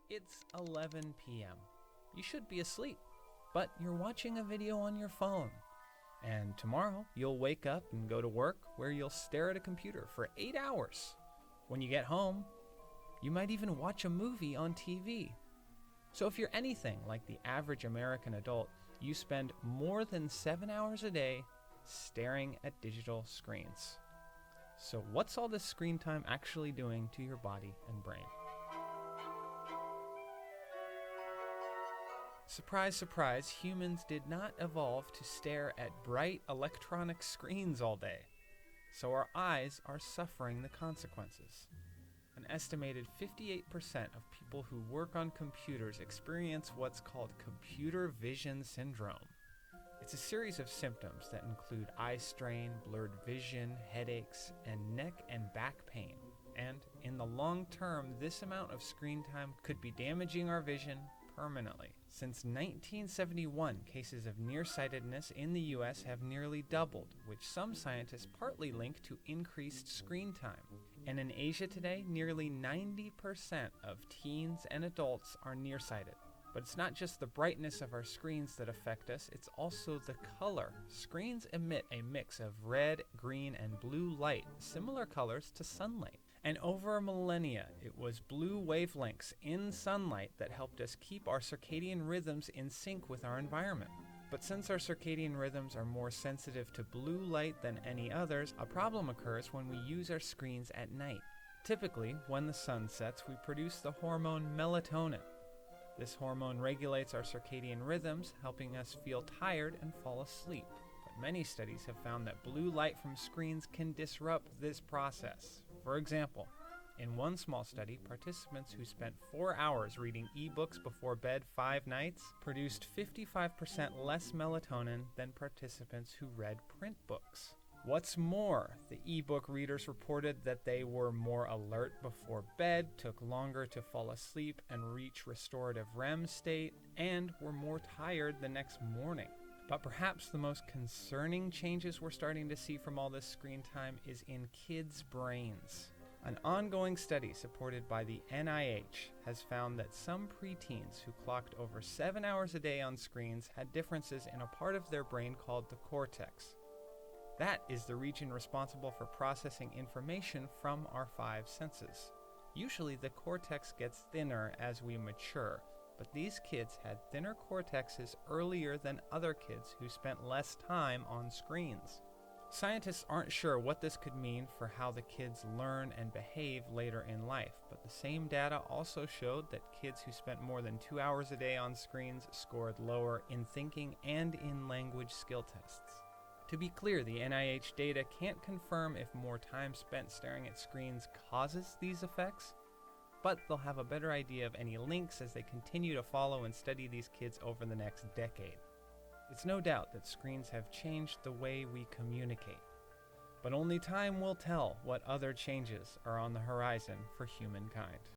It's 11 p.m. You should be asleep, but you're watching a video on your phone. And tomorrow, you'll wake up and go to work where you'll stare at a computer for 8 hours. When you get home, you might even watch a movie on TV. So if you're anything like the average American adult, you spend more than 7 hours a day staring at digital screens. So what's all this screen time actually doing to your body and brain? Surprise, surprise, humans did not evolve to stare at bright electronic screens all day. So our eyes are suffering the consequences. An estimated 58% of people who work on computers experience what's called computer vision syndrome. It's a series of symptoms that include eye strain, blurred vision, headaches, and neck and back pain. And in the long term, this amount of screen time could be damaging our vision permanently. Since 1971, cases of nearsightedness in the US have nearly doubled, which some scientists partly link to increased screen time. And in Asia today, nearly 90% of teens and adults are nearsighted. But it's not just the brightness of our screens that affect us, it's also the color. Screens emit a mix of red, green, and blue light, similar colors to sunlight. And over millennia, it was blue wavelengths in sunlight that helped us keep our circadian rhythms in sync with our environment. But since our circadian rhythms are more sensitive to blue light than any others, a problem occurs when we use our screens at night. Typically, when the sun sets, we produce the hormone melatonin. This hormone regulates our circadian rhythms, helping us feel tired and fall asleep. But many studies have found that blue light from screens can disrupt this process. For example, in one small study, participants who spent 4 hours reading ebooks before bed 5 nights produced 55% less melatonin than participants who read print books. What's more, the ebook readers reported that they were more alert before bed, took longer to fall asleep and reach restorative REM state, and were more tired the next morning. But perhaps the most concerning changes we're starting to see from all this screen time is in kids' brains. An ongoing study supported by the NIH has found that some preteens who clocked over 7 hours a day on screens had differences in a part of their brain called the cortex. That is the region responsible for processing information from our 5 senses. Usually the cortex gets thinner as we mature, but these kids had thinner cortexes earlier than other kids who spent less time on screens. Scientists aren't sure what this could mean for how the kids learn and behave later in life, but the same data also showed that kids who spent more than 2 hours a day on screens scored lower in thinking and in language skill tests. To be clear, the NIH data can't confirm if more time spent staring at screens causes these effects, but they'll have a better idea of any links as they continue to follow and study these kids over the next decade. It's no doubt that screens have changed the way we communicate, but only time will tell what other changes are on the horizon for humankind.